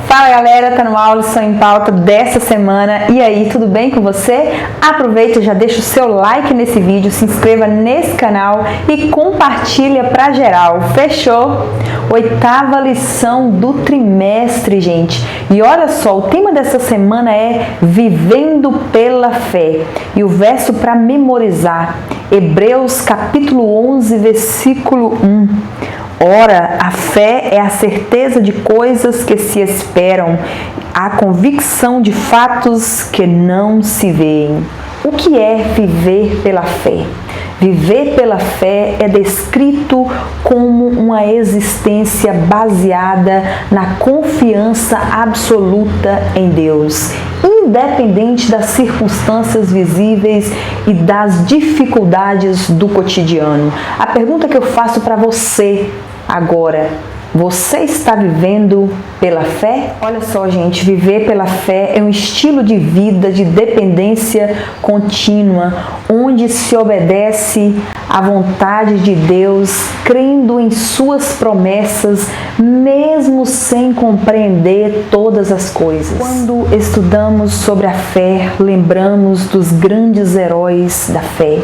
Fala galera, tá no Alisson em Pauta dessa semana. E aí, tudo bem com você? Aproveita, já deixa o seu like nesse vídeo, se inscreva nesse canal e compartilha pra geral. Fechou? 8ª lição do trimestre, gente. E olha só, o tema dessa semana é Vivendo pela Fé. E o verso para memorizar, Hebreus capítulo 11, versículo 1. Ora, a fé é a certeza de coisas que se esperam, a convicção de fatos que não se veem. O que é viver pela fé? Viver pela fé é descrito como uma existência baseada na confiança absoluta em Deus, independente das circunstâncias visíveis e das dificuldades do cotidiano. A pergunta que eu faço para você agora: você está vivendo pela fé? Olha só, gente, viver pela fé é um estilo de vida de dependência contínua, onde se obedece à vontade de Deus, crendo em suas promessas, mesmo sem compreender todas as coisas. Quando estudamos sobre a fé, lembramos dos grandes heróis da fé.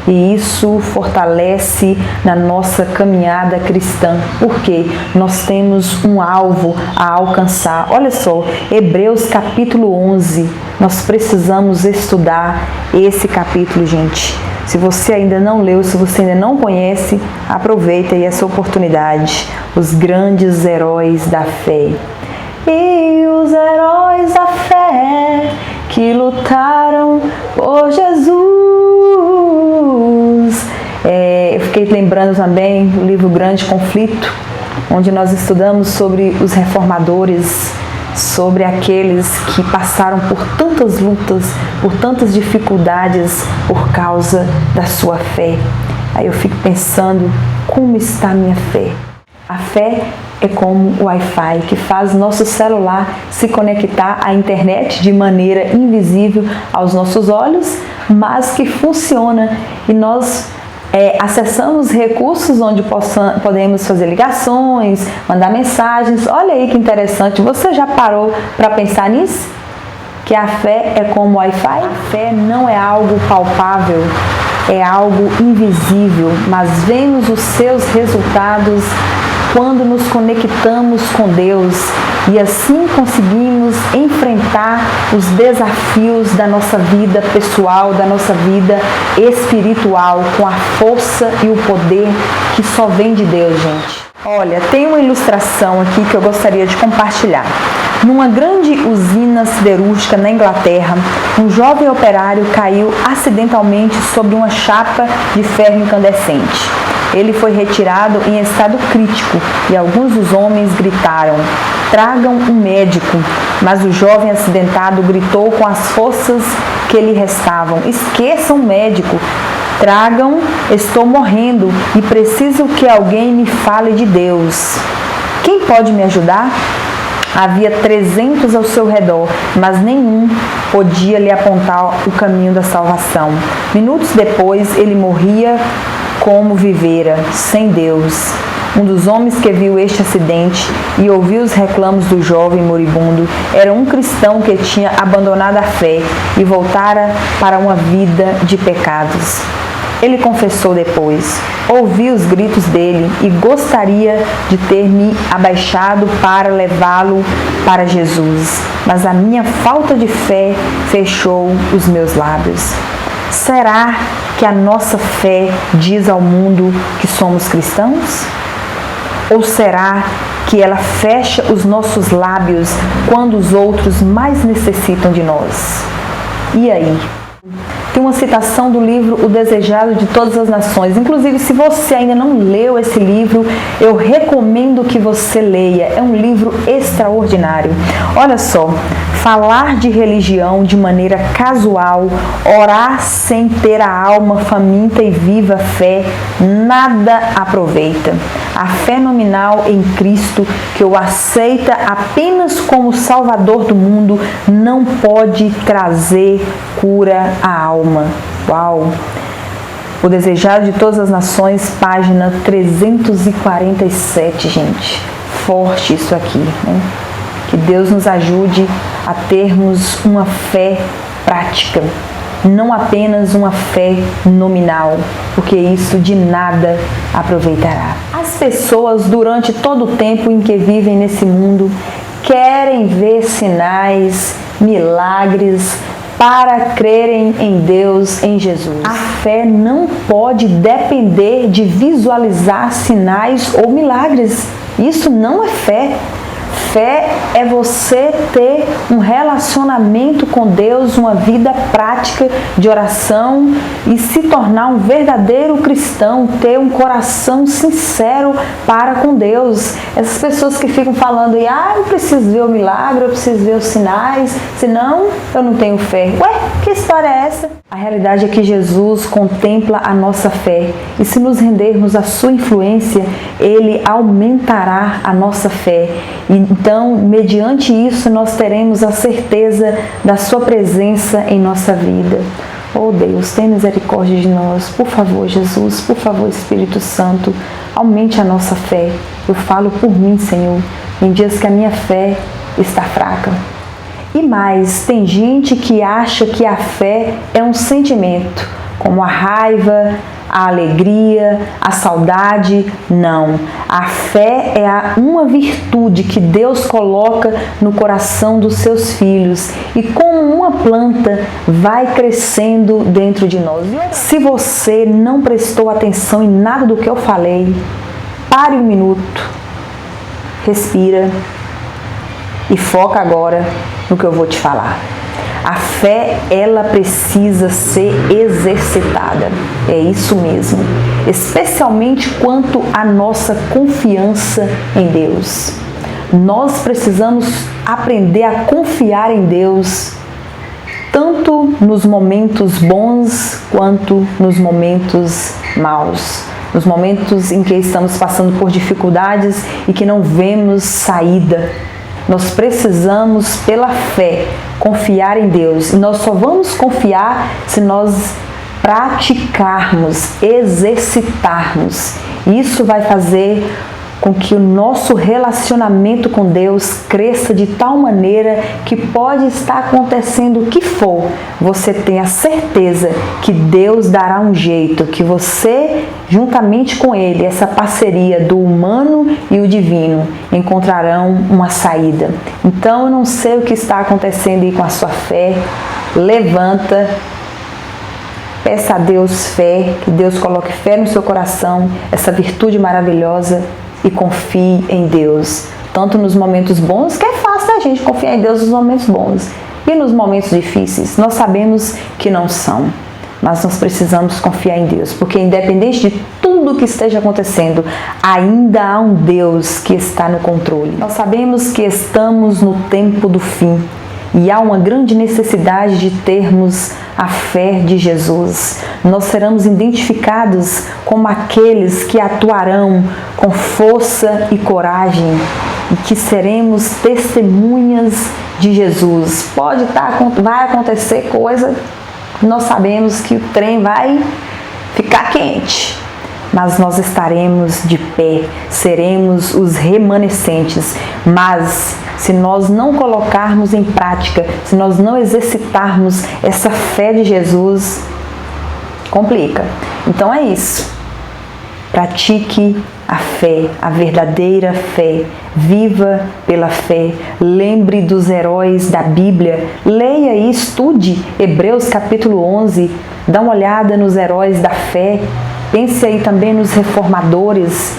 E isso fortalece na nossa caminhada cristã, porque nós temos um alvo a alcançar. Olha só, Hebreus capítulo 11, nós precisamos estudar esse capítulo, gente. Se você ainda não leu, se você ainda não conhece, aproveita aí essa oportunidade. Os grandes heróis da fé. E os heróis da fé que lutaram por Jesus. Eu fiquei lembrando também do livro Grande Conflito, onde nós estudamos sobre os reformadores, sobre aqueles que passaram por tantas lutas, por tantas dificuldades por causa da sua fé. Aí eu fico pensando, como está a minha fé? A fé é como o Wi-Fi que faz nosso celular se conectar à internet de maneira invisível aos nossos olhos, mas que funciona e nós acessamos recursos onde podemos fazer ligações, mandar mensagens. Olha aí que interessante, você já parou para pensar nisso? Que a fé é como o Wi-Fi? A fé não é algo palpável, é algo invisível, mas vemos os seus resultados quando nos conectamos com Deus e assim conseguimos enfrentar os desafios da nossa vida pessoal, da nossa vida espiritual, com a força e o poder que só vem de Deus, gente. Olha, tem uma ilustração aqui que eu gostaria de compartilhar. Numa grande usina siderúrgica na Inglaterra, um jovem operário caiu acidentalmente sobre uma chapa de ferro incandescente. Ele foi retirado em estado crítico e alguns dos homens gritaram: "Tragam um médico", mas o jovem acidentado gritou com as forças que lhe restavam: "Esqueçam o médico, tragam, estou morrendo e preciso que alguém me fale de Deus. Quem pode me ajudar?" Havia 300 ao seu redor, mas nenhum podia lhe apontar o caminho da salvação. Minutos depois, ele morria como vivera, sem Deus. Um dos homens que viu este acidente e ouviu os reclamos do jovem moribundo era um cristão que tinha abandonado a fé e voltara para uma vida de pecados. Ele confessou depois: "Ouvi os gritos dele e gostaria de ter me abaixado para levá-lo para Jesus, mas a minha falta de fé fechou os meus lábios." Será que a nossa fé diz ao mundo que somos cristãos? Ou será que ela fecha os nossos lábios quando os outros mais necessitam de nós? E aí? Tem uma citação do livro O Desejado de Todas as Nações. Inclusive, se você ainda não leu esse livro, eu recomendo que você leia. É um livro extraordinário. Olha só, falar de religião de maneira casual, orar sem ter a alma faminta e viva fé, nada aproveita. A fé nominal em Cristo, que o aceita apenas como Salvador do mundo, não pode trazer cura à alma. Uau! O Desejado de Todas as Nações, página 347, gente. Forte isso aqui, né? Que Deus nos ajude a termos uma fé prática, não apenas uma fé nominal, porque isso de nada aproveitará. As pessoas, durante todo o tempo em que vivem nesse mundo, querem ver sinais, milagres, para crerem em Deus, em Jesus. A fé não pode depender de visualizar sinais ou milagres. Isso não é fé. Fé é você ter um relacionamento com Deus, uma vida prática de oração e se tornar um verdadeiro cristão, ter um coração sincero para com Deus. Essas pessoas que ficam falando, eu preciso ver o milagre, eu preciso ver os sinais, senão eu não tenho fé. Ué, que história é essa? A realidade é que Jesus contempla a nossa fé e se nos rendermos à sua influência, Ele aumentará a nossa fé. Então, mediante isso, nós teremos a certeza da sua presença em nossa vida. Oh Deus, tenha misericórdia de nós. Por favor, Jesus, por favor, Espírito Santo, aumente a nossa fé. Eu falo por mim, Senhor, em dias que a minha fé está fraca. E mais, tem gente que acha que a fé é um sentimento, como a raiva, a alegria, a saudade. Não. A fé é uma virtude que Deus coloca no coração dos seus filhos e como uma planta vai crescendo dentro de nós. Se você não prestou atenção em nada do que eu falei, pare um minuto, respira e foca agora no que eu vou te falar. A fé, ela precisa ser exercitada. É isso mesmo. Especialmente quanto à nossa confiança em Deus. Nós precisamos aprender a confiar em Deus, tanto nos momentos bons quanto nos momentos maus. Nos momentos em que estamos passando por dificuldades e que não vemos saída. Nós precisamos, pela fé, confiar em Deus. E nós só vamos confiar se nós praticarmos, exercitarmos. Isso vai fazer com que o nosso relacionamento com Deus cresça de tal maneira que pode estar acontecendo o que for, você tenha certeza que Deus dará um jeito, que você, juntamente com Ele, essa parceria do humano e o divino, encontrarão uma saída. Então, eu não sei o que está acontecendo aí com a sua fé, levanta, peça a Deus fé, que Deus coloque fé no seu coração, essa virtude maravilhosa, e confie em Deus, tanto nos momentos bons, que é fácil a gente confiar em Deus nos momentos bons, e nos momentos difíceis, nós sabemos que não são, mas nós precisamos confiar em Deus, porque independente de tudo que esteja acontecendo, ainda há um Deus que está no controle. Nós sabemos que estamos no tempo do fim, e há uma grande necessidade de termos a fé de Jesus. Nós seremos identificados como aqueles que atuarão com força e coragem e que seremos testemunhas de Jesus. Vai acontecer coisa, nós sabemos que o trem vai ficar quente, mas nós estaremos de pé, seremos os remanescentes. Mas se nós não colocarmos em prática, se nós não exercitarmos essa fé de Jesus, complica. Então é isso. Pratique a fé, a verdadeira fé. Viva pela fé. Lembre dos heróis da Bíblia. Leia e estude Hebreus capítulo 11. Dá uma olhada nos heróis da fé. Pense aí também nos reformadores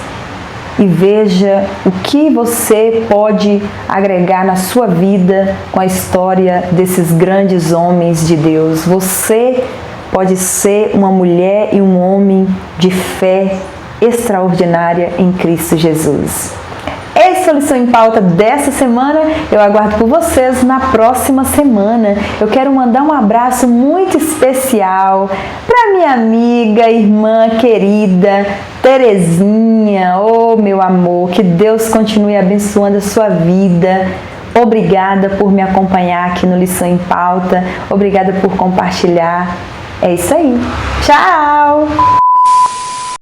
e veja o que você pode agregar na sua vida com a história desses grandes homens de Deus. Você pode ser uma mulher e um homem de fé extraordinária em Cristo Jesus. Essa é a lição em pauta dessa semana. Eu aguardo por vocês na próxima semana. Eu quero mandar um abraço muito especial para minha amiga, irmã querida, Terezinha. Oh, meu amor, que Deus continue abençoando a sua vida. Obrigada por me acompanhar aqui no Lição em Pauta. Obrigada por compartilhar. É isso aí. Tchau!